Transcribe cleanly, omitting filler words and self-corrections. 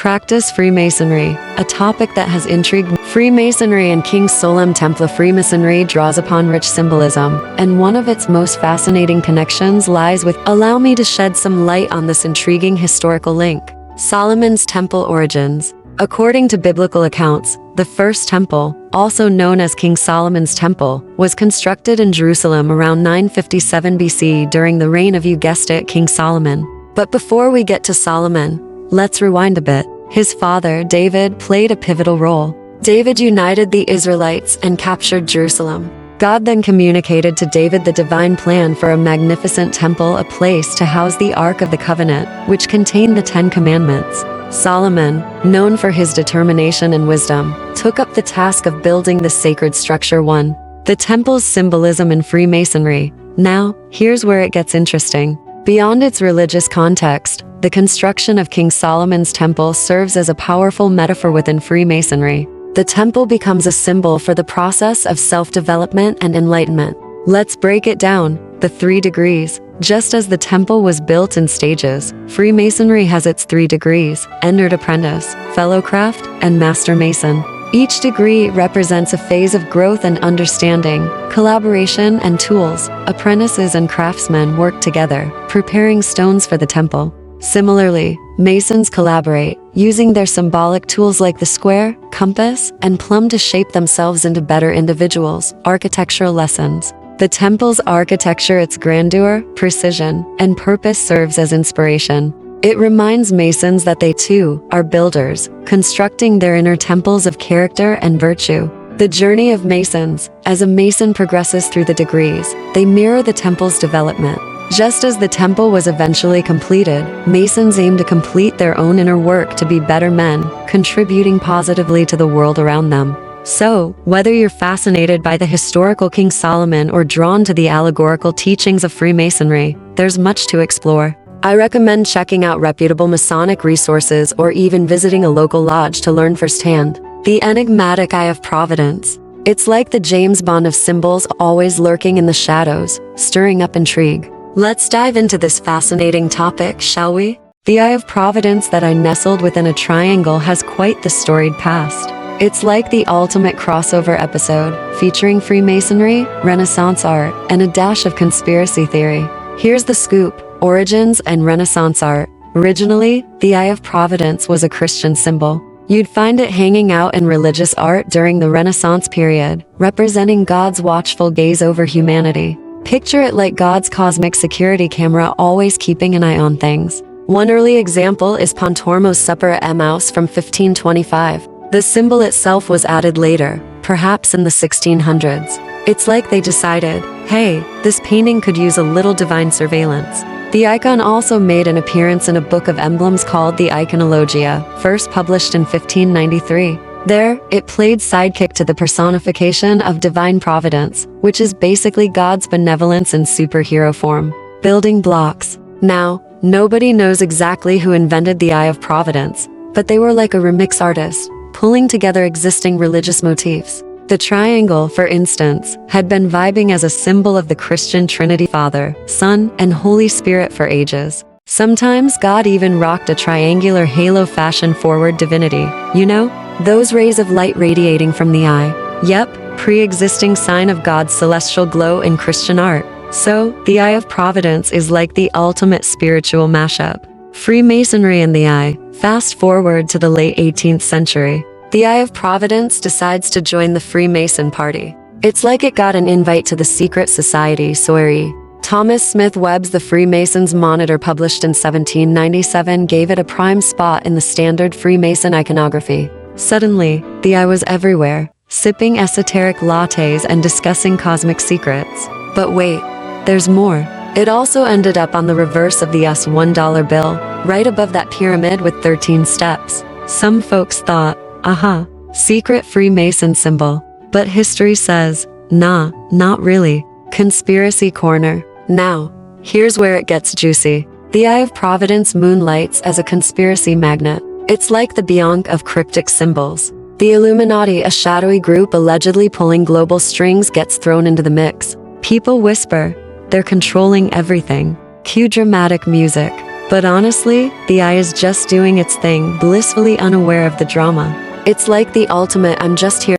Practice Freemasonry, a topic that has intrigued Freemasonry and King Solem Temple. Freemasonry draws upon rich symbolism, and one of its most fascinating connections lies with. Allow me to shed some light on this intriguing historical link. Solomon's Temple origins. According to biblical accounts, the first temple, also known as King Solomon's Temple, was constructed in Jerusalem around 957 BC during the reign of, you guessed it, King Solomon. But before we get to Solomon, let's rewind a bit. His father, David, played a pivotal role. David united the Israelites and captured Jerusalem. God then communicated to David the divine plan for a magnificent temple, a place to house the Ark of the Covenant, which contained the Ten Commandments. Solomon, known for his determination and wisdom, took up the task of building the sacred structure. 1. The temple's symbolism in Freemasonry. Now, here's where it gets interesting. Beyond its religious context, the construction of King Solomon's Temple serves as a powerful metaphor within Freemasonry. The temple becomes a symbol for the process of self-development and enlightenment. Let's break it down. The 3 degrees. Just as the temple was built in stages, Freemasonry has its 3 degrees: entered apprentice, fellow craft, and master mason. Each degree represents a phase of growth and understanding, collaboration and tools. Apprentices and craftsmen work together, preparing stones for the temple. Similarly, masons collaborate, using their symbolic tools like the square, compass, and plumb to shape themselves into better individuals. Architectural lessons. The temple's architecture, its grandeur, precision, and purpose serves as inspiration. It reminds masons that they too are builders, constructing their inner temples of character and virtue. The journey of masons. As a mason progresses through the degrees, they mirror the temple's development. Just as the temple was eventually completed, masons aim to complete their own inner work to be better men, contributing positively to the world around them. So, whether you're fascinated by the historical King Solomon or drawn to the allegorical teachings of Freemasonry, there's much to explore. I recommend checking out reputable Masonic resources or even visiting a local lodge to learn firsthand. The enigmatic Eye of Providence. It's like the James Bond of symbols, always lurking in the shadows, stirring up intrigue. Let's dive into this fascinating topic, shall we? The Eye of Providence that I nestled within a triangle has quite the storied past. It's like the ultimate crossover episode, featuring Freemasonry, Renaissance art, and a dash of conspiracy theory. Here's the scoop: origins and Renaissance art. Originally, the Eye of Providence was a Christian symbol. You'd find it hanging out in religious art during the Renaissance period, representing God's watchful gaze over humanity. Picture it like God's cosmic security camera, always keeping an eye on things. One early example is Pontormo's Supper at Emmaus from 1525. The symbol itself was added later, perhaps in the 1600s. It's like they decided, hey, this painting could use a little divine surveillance. The icon also made an appearance in a book of emblems called the Iconologia, first published in 1593. There, it played sidekick to the personification of divine providence, which is basically God's benevolence in superhero form. Building blocks. Now, nobody knows exactly who invented the Eye of Providence, but they were like a remix artist, pulling together existing religious motifs. The triangle, for instance, had been vibing as a symbol of the Christian Trinity: Father, Son, and Holy Spirit for ages. Sometimes God even rocked a triangular halo fashion-forward divinity. You know, those rays of light radiating from the eye. Yep, pre-existing sign of God's celestial glow in Christian art. So, the Eye of Providence is like the ultimate spiritual mashup. Freemasonry and the Eye. Fast forward to the late 18th century. The Eye of Providence decides to join the Freemason party. It's like it got an invite to the secret society soiree. Thomas Smith Webb's The Freemasons' Monitor, published in 1797, gave it a prime spot in the standard Freemason iconography. Suddenly, the Eye was everywhere, sipping esoteric lattes and discussing cosmic secrets. But wait, there's more. It also ended up on the reverse of the US $1 bill, right above that pyramid with 13 steps. Some folks thought, aha, secret Freemason symbol. But history says, nah, not really. Conspiracy corner. Now, here's where it gets juicy. The Eye of Providence moonlights as a conspiracy magnet. It's like the Bianca of cryptic symbols. The Illuminati, a shadowy group allegedly pulling global strings, gets thrown into the mix. People whisper, they're controlling everything. Cue dramatic music. But honestly, the eye is just doing its thing, blissfully unaware of the drama. It's like the ultimate "I'm just here